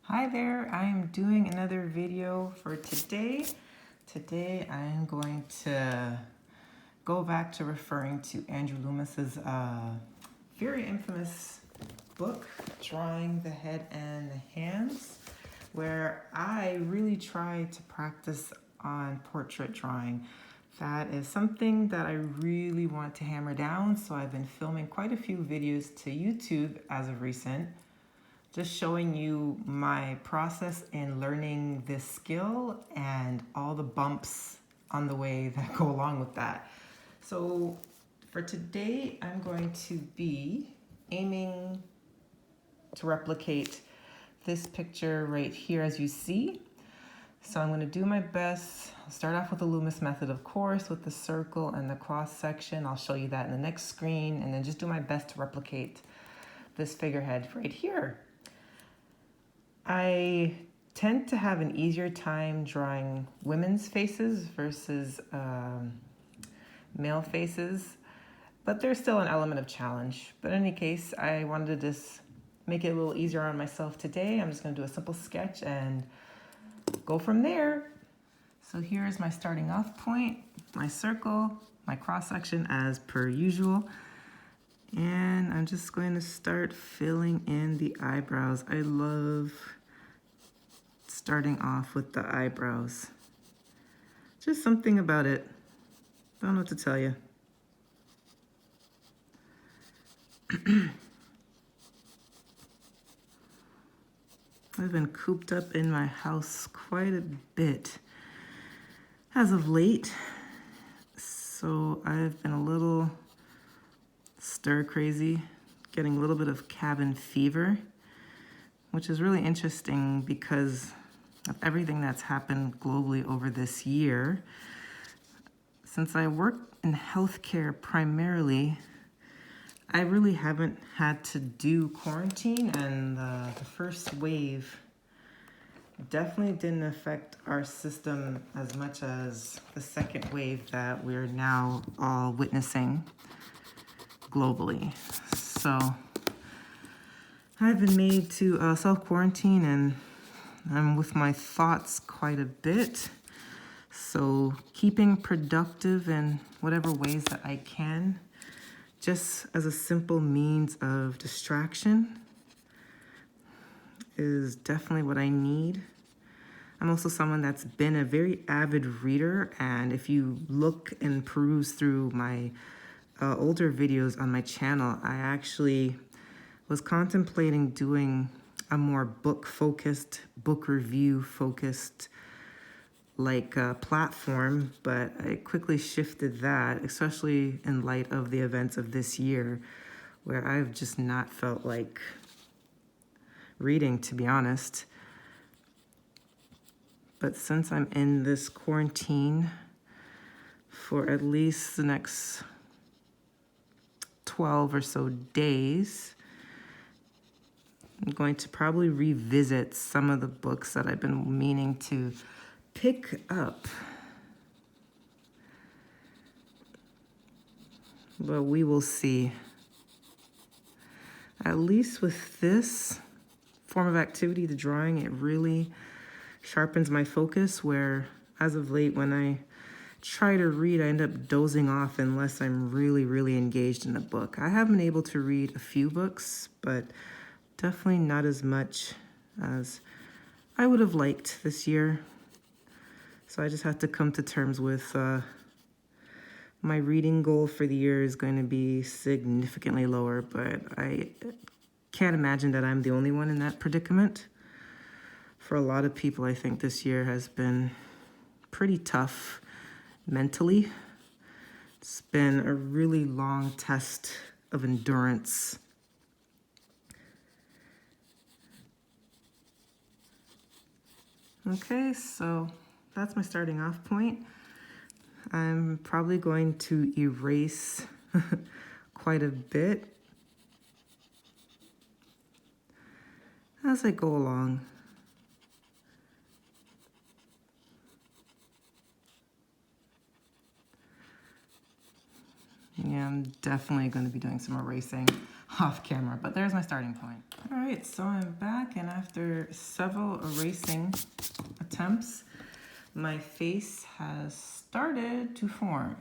Hi there, I am doing another video for today. Today I am going to go back to referring to Andrew Loomis's very infamous book, Drawing the Head and the Hands, where I really try to practice on portrait drawing. That is something that I really want to hammer down, so I've been filming quite a few videos to YouTube as of recent, just showing you my process in learning this skill and all the bumps on the way that go along with that. So for today, I'm going to be aiming to replicate this picture right here as you see. So I'm going to do my best. I'll start off with the Loomis method, of course, with the circle and the cross section. I'll show you that in the next screen, and then just do my best to replicate this figurehead right here. I tend to have an easier time drawing women's faces versus male faces, but there's still an element of challenge. But in any case, I wanted to just make it a little easier on myself today. I'm just going to do a simple sketch and go from there. So here's my starting off point, my circle, my cross section as per usual. And I'm just going to start filling in the eyebrows. I love starting off with the eyebrows. Just something about it. Don't know what to tell you. I've been cooped up in my house quite a bit as of late, so I've been a little stir crazy, getting a little bit of cabin fever, which is really interesting because of everything that's happened globally over this year. Since I work in healthcare primarily, I really haven't had to do quarantine, and the first wave definitely didn't affect our system as much as the second wave that we're now all witnessing globally. So I've been made to self-quarantine, and I'm with my thoughts quite a bit. So keeping productive in whatever ways that I can, just as a simple means of distraction, is definitely what I need. I'm also someone that's been a very avid reader, and if you look and peruse through my older videos on my channel, I actually was contemplating doing a more book-focused, book review-focused platform, but I quickly shifted that, especially in light of the events of this year, where I've just not felt like reading, to be honest. But since I'm in this quarantine for at least the next 12 or so days, I'm going to probably revisit some of the books that I've been meaning to pick up. But we will see. At least with this form of activity, the drawing, it really sharpens my focus, where as of late when I try to read, I end up dozing off unless I'm really engaged in the book. I have been able to read a few books, but definitely not as much as I would have liked this year. So I just have to come to terms with my reading goal for the year is going to be significantly lower, but I can't imagine that I'm the only one in that predicament. For a lot of people, I think this year has been pretty tough mentally. It's been a really long test of endurance. Okay, so that's my starting off point. I'm probably going to erase quite a bit as I go along. Yeah, I'm definitely going to be doing some erasing off camera, but there's my starting point. All right, so I'm back, and after several erasing attempts, my face has started to form.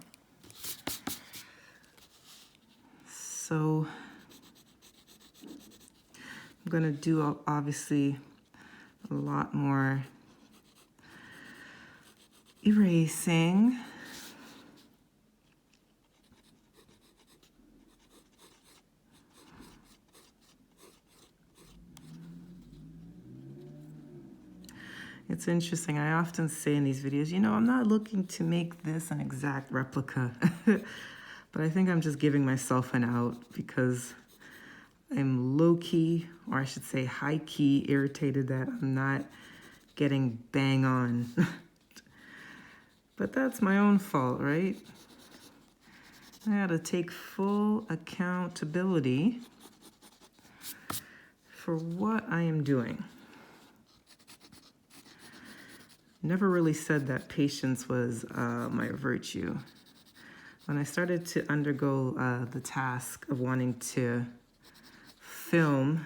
So I'm going to do obviously a lot more erasing. It's interesting, I often say in these videos, you know, I'm not looking to make this an exact replica, but I think I'm just giving myself an out because I'm low-key, or I should say high-key, irritated that I'm not getting bang on. But that's my own fault, right? I gotta take full accountability for what I am doing. Never really said that patience was my virtue. When I started to undergo the task of wanting to film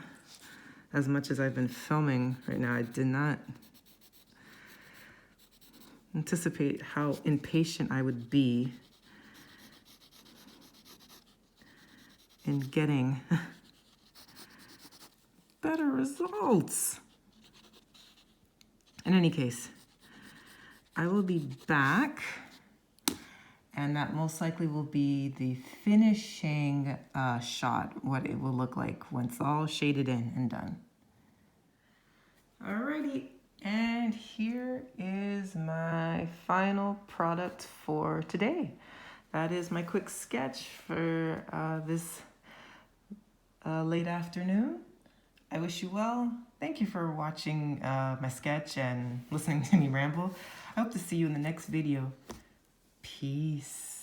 as much as I've been filming right now, I did not anticipate how impatient I would be in getting better results. In any case, I will be back, and that most likely will be the finishing shot, what it will look like once all shaded in and done. Alrighty, and here is my final product for today. That is my quick sketch for this late afternoon. I wish you well. Thank you for watching my sketch and listening to me ramble. I hope to see you in the next video. Peace.